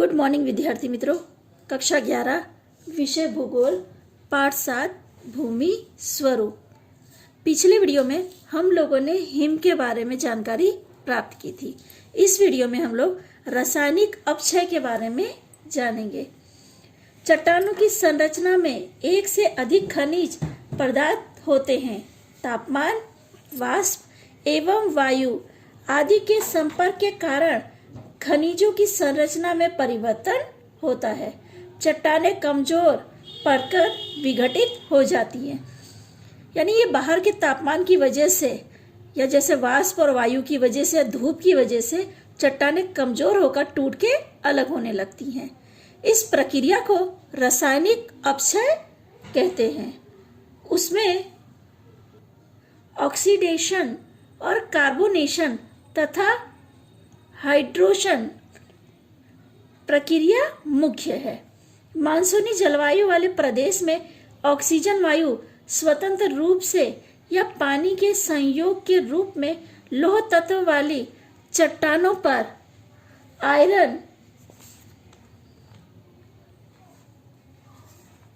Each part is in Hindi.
गुड मॉर्निंग विद्यार्थी मित्रों। कक्षा 11 विषय भूगोल पाठ 7 भूमि स्वरूप। पिछले वीडियो में हम लोगों ने हिम के बारे में जानकारी प्राप्त की थी। इस वीडियो में हम लोग रासायनिक अपक्षय के बारे में जानेंगे। चट्टानों की संरचना में एक से अधिक खनिज पदार्थ होते हैं। तापमान, वाष्प एवं वायु आदि के संपर्क के कारण खनिजों की संरचना में परिवर्तन होता है। चट्टानें कमजोर पड़कर विघटित हो जाती हैं। यानी ये बाहर के तापमान की वजह से या जैसे वाष्प और वायु की वजह से, धूप की वजह से चट्टानें कमजोर होकर टूट के अलग होने लगती हैं। इस प्रक्रिया को रासायनिक अपक्षय कहते हैं। उसमें ऑक्सीडेशन और कार्बोनेशन तथा हाइड्रोशन प्रक्रिया मुख्य है। मानसूनी जलवायु वाले प्रदेश में ऑक्सीजन वायु स्वतंत्र रूप से या पानी के संयोग के रूप में लौह तत्व वाली चट्टानों पर आयरन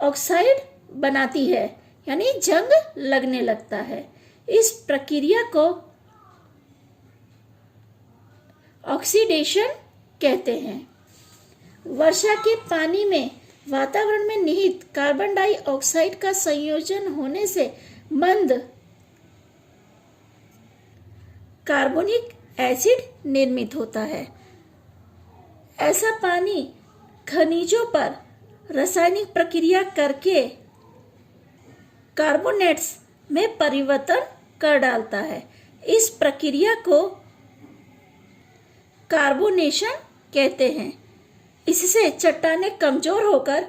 ऑक्साइड बनाती है, यानी जंग लगने लगता है। इस प्रक्रिया को ऑक्सीडेशन कहते हैं। वर्षा के पानी में वातावरण में निहित कार्बन डाइऑक्साइड का संयोजन होने से मंद कार्बोनिक एसिड निर्मित होता है। ऐसा पानी खनिजों पर रासायनिक प्रक्रिया करके कार्बोनेट्स में परिवर्तन कर डालता है। इस प्रक्रिया को कार्बोनेशन कहते हैं। इससे चट्टानें कमजोर होकर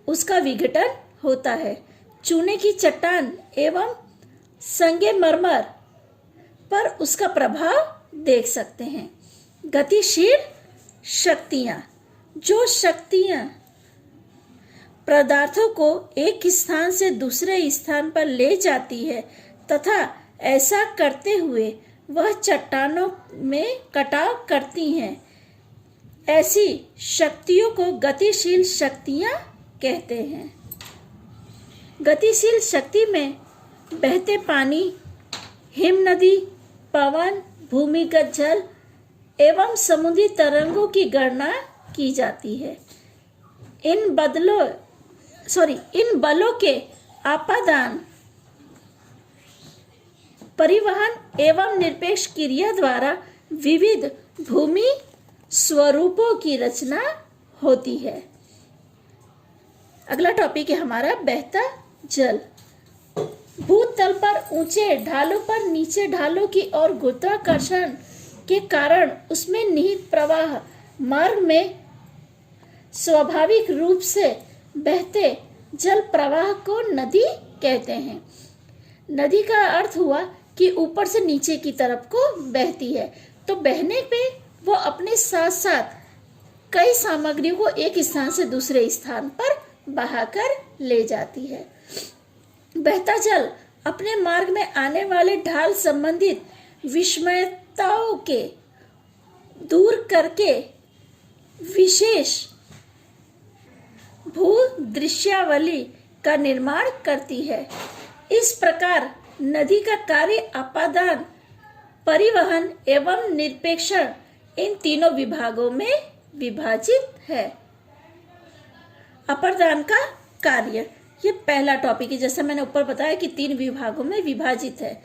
उसका विघटन होता है। चूने की चट्टान एवं संगमरमर पर उसका प्रभाव देख सकते हैं। गतिशील शक्तियां, जो शक्तियां पदार्थों को एक स्थान से दूसरे स्थान पर ले जाती है तथा ऐसा करते हुए वह चट्टानों में कटाव करती हैं, ऐसी शक्तियों को गतिशील शक्तियां कहते हैं। गतिशील शक्ति में बहते पानी, हिम नदी, पवन, भूमिगत जल एवं समुद्री तरंगों की गणना की जाती है। इन बलों के आपादान, परिवहन एवं निरपेक्ष क्रिया द्वारा विविध भूमि स्वरूपों की रचना होती है। अगला टॉपिक है हमारा बहता जल। भूतल पर ऊंचे ढालों पर नीचे ढालों की ओर गुरुत्वाकर्षण के कारण उसमें निहित प्रवाह मार्ग में स्वाभाविक रूप से बहते जल प्रवाह को नदी कहते हैं। नदी का अर्थ हुआ कि ऊपर से नीचे की तरफ को बहती है, तो बहने पे वो अपने साथ साथ कई सामग्रियों को एक स्थान से दूसरे स्थान पर बहाकर ले जाती है। बहता जल अपने मार्ग में आने वाले ढाल संबंधित विषमताओं के दूर करके विशेष भूदृश्यावली का निर्माण करती है। इस प्रकार नदी का कार्य आपादान, परिवहन एवं निरपेक्षण इन तीनों विभागों में विभाजित है। अपादान का कार्य, ये पहला टॉपिक है। जैसा मैंने ऊपर बताया कि 3 विभागों में विभाजित है।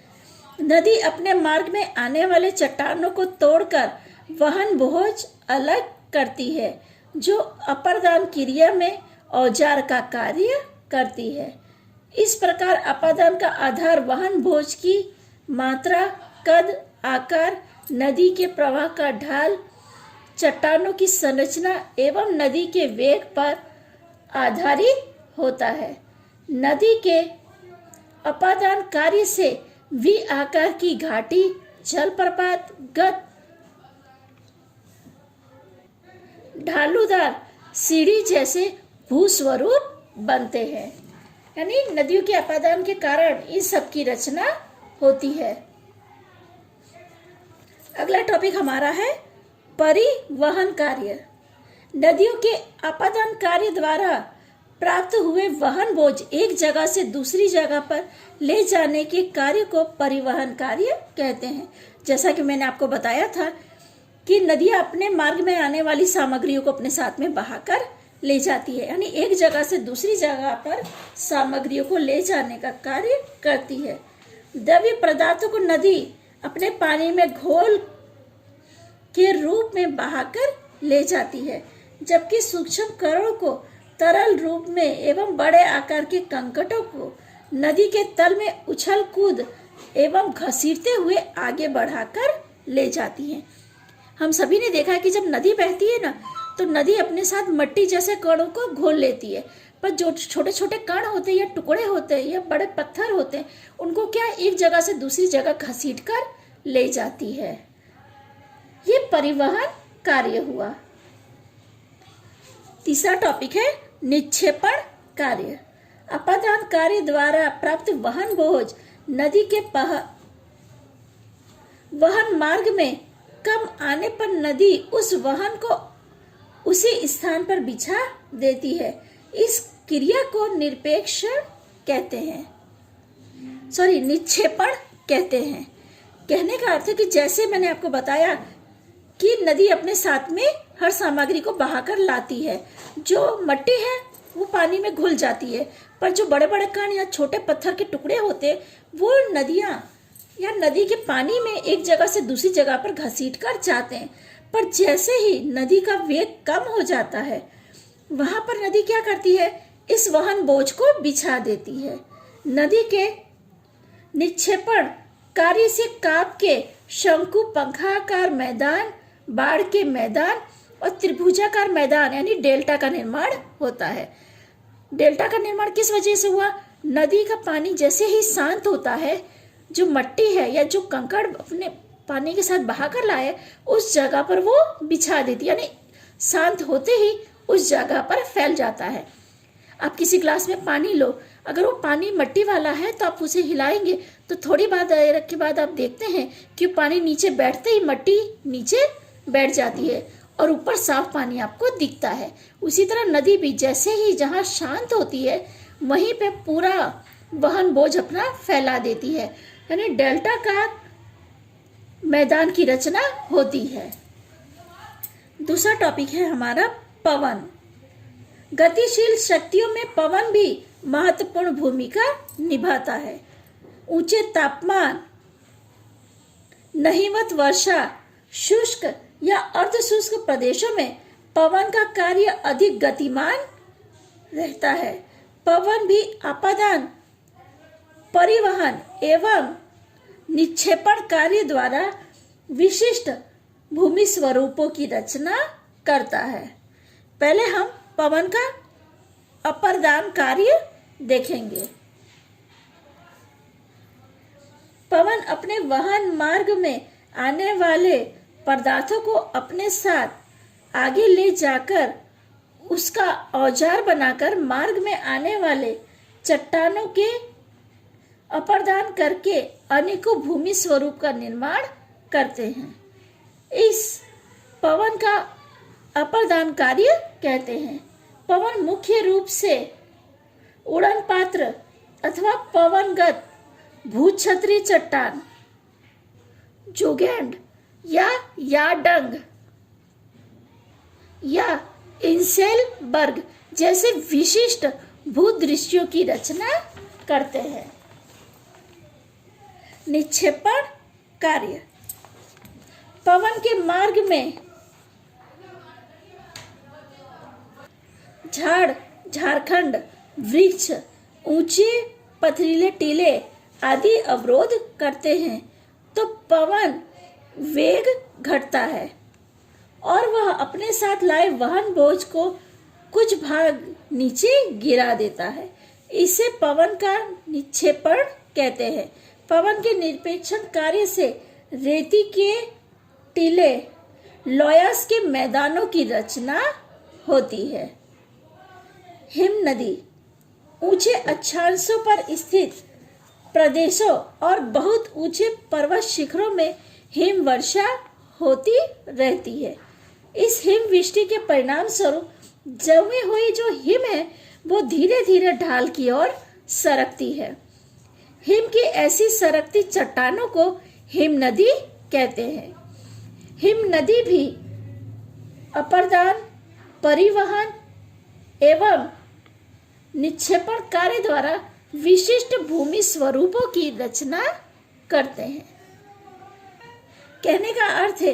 नदी अपने मार्ग में आने वाले चट्टानों को तोड़कर वहन बोझ अलग करती है, जो अपादान क्रिया में औजार का कार्य करती है। इस प्रकार अपादान का आधार वहन बोझ की मात्रा, कद, आकार, नदी के प्रवाह का ढाल, चट्टानों की संरचना एवं नदी के वेग पर आधारित होता है। नदी के अपादान कार्य से वी आकार की घाटी, जलप्रपात, ढालूदार सीढ़ी जैसे भूस्वरूप बनते हैं। यानी नदियों के अपादान के कारण इन सब की रचना होती है। अगला टॉपिक हमारा है परिवहन कार्य। नदियों के आपादन कार्य द्वारा प्राप्त हुए वहन बोझ एक जगह से दूसरी जगह पर ले जाने के कार्य को परिवहन कार्य कहते हैं। जैसा कि मैंने आपको बताया था कि नदियां अपने मार्ग में आने वाली सामग्रियों को अपने साथ में बहाकर ले जाती है, यानी एक जगह से दूसरी जगह पर सामग्रियों को ले जाने का कार्य करती है। द्रव्य पदार्थों को नदी अपने पानी में घोल के रूप में बहाकर ले जाती है, जबकि सूक्ष्म कणों को तरल रूप में एवं बड़े आकार के कंकरों को नदी के तल में उछल कूद एवं घसीटते हुए आगे बढ़ाकर ले जाती है। हम सभी ने देखा है कि जब नदी बहती है ना, तो नदी अपने साथ मिट्टी जैसे कणों को घोल लेती है, पर जो छोटे छोटे कण होते हैं या टुकड़े होते हैं या बड़े पत्थर होते हैं, उनको क्या एक जगह से दूसरी जगह घसीट कर ले जाती है। ये परिवहन कार्य हुआ। तीसरा टॉपिक है निक्षेपण कार्य। आपादन कार्य द्वारा प्राप्त वहन बोझ नदी के वहन मार्ग में कम आने पर नदी उस वहन को उसी स्थान पर बिछा देती है। इस क्रिया को निक्षेपण कहते हैं। कहने का अर्थ है कि जैसे मैंने आपको बताया कि नदी अपने साथ में हर सामग्री को बहाकर लाती है। जो मट्टी है वो पानी में घुल जाती है, पर जो बड़े बड़े कण या छोटे पत्थर के टुकड़े होते हैं वो नदियां या नदी के पानी में एक जगह से दूसरी जगह पर घसीट कर जाते हैं। पर जैसे ही नदी का वेग कम हो जाता है, वहां पर नदी क्या करती है, इस वहन बोझ को बिछा देती है। नदी के निक्षेपण कार्य से काप के शंकु पंखाकार मैदान, बाढ़ के मैदान और त्रिभुजाकार मैदान यानी डेल्टा का निर्माण होता है। डेल्टा का निर्माण किस वजह से हुआ? नदी का पानी जैसे ही शांत होता है, जो मट्टी है या जो कंकड़ अपने पानी के साथ बहाकर लाए, उस जगह पर वो बिछा देती है, यानी शांत होते ही उस जगह पर फैल जाता है। आप किसी ग्लास में पानी लो, अगर वो पानी मट्टी वाला है तो आप उसे हिलाएंगे तो थोड़ी देर के बाद आप देखते हैं कि पानी नीचे बैठते ही मट्टी नीचे बैठ जाती है और ऊपर साफ पानी आपको दिखता है। उसी तरह नदी भी जैसे ही जहाँ शांत होती है वहीं पे पूरा वहन बोझ अपना फैला देती है, यानी डेल्टा का मैदान की रचना होती है। दूसरा टॉपिक है हमारा पवन। गतिशील शक्तियों में पवन भी महत्वपूर्ण भूमिका निभाता है। ऊंचे तापमान, नहीवत वर्षा, शुष्क या अर्धशुष्क प्रदेशों में पवन का कार्य अधिक गतिमान रहता है। पवन भी आपादन, परिवहन एवं निक्षेपण कार्य द्वारा विशिष्ट भूमि स्वरूपों की रचना करता है। पहले हम पवन का अपादान कार्य देखेंगे। पवन अपने वहन मार्ग में आने वाले पदार्थों को अपने साथ आगे ले जाकर उसका औजार बनाकर मार्ग में आने वाले चट्टानों के अपादान करके अनेकों भूमि स्वरूप का निर्माण करते हैं। इस पवन का अपादान कार्य कहते हैं। पवन मुख्य रूप से उड़न पात्र अथवा पवनगत भूछत्री चट्टान, जोगैंड या याडंग या इंसेलबर्ग जैसे विशिष्ट भूदृश्यों की रचना करते हैं। निक्षेपण कार्य। पवन के मार्ग में झाड़, झारखंड, वृक्ष, ऊंचे पथरीले टीले आदि अवरोध करते हैं, तो पवन वेग घटता है और वह अपने साथ लाए वहन बोझ को कुछ भाग नीचे गिरा देता है। इसे पवन का निक्षेपण कहते हैं। पवन के निरपेक्षण कार्य से रेती के टीले, लोयस के मैदानों की रचना होती है। हिम नदी ऊंचे अक्षांशों पर स्थित प्रदेशों और बहुत ऊंचे पर्वत शिखरों में हिम वर्षा होती रहती है। इस हिमवृष्टि के परिणाम स्वरूप जमी हुई जो हिम है वो धीरे धीरे ढाल की ओर सरकती है। हिम की ऐसी सरकती चट्टानों को हिम नदी कहते हैं। हिम नदी भी अपर्दान, परिवहन एवं निक्षेपण कार्य द्वारा विशिष्ट भूमि स्वरूपों की रचना करते हैं। कहने का अर्थ है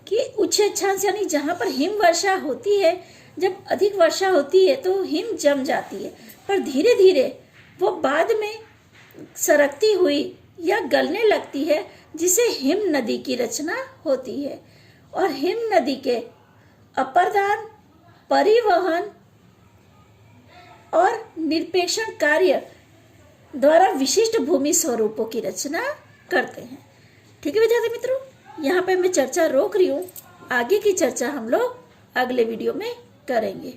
कि उच्च अक्षांश यानी जहाँ पर हिम वर्षा होती है, जब अधिक वर्षा होती है तो हिम जम जाती है, पर धीरे धीरे वो बाद में सरकती हुई या गलने लगती है, जिसे हिम नदी की रचना होती है। और हिम नदी के अपर्दान, परिवहन और निरपेक्षण कार्य द्वारा विशिष्ट भूमि स्वरूपों की रचना करते हैं। ठीक है विद्यार्थी मित्रों, यहाँ पे मैं चर्चा रोक रही हूँ। आगे की चर्चा हम लोग अगले वीडियो में करेंगे।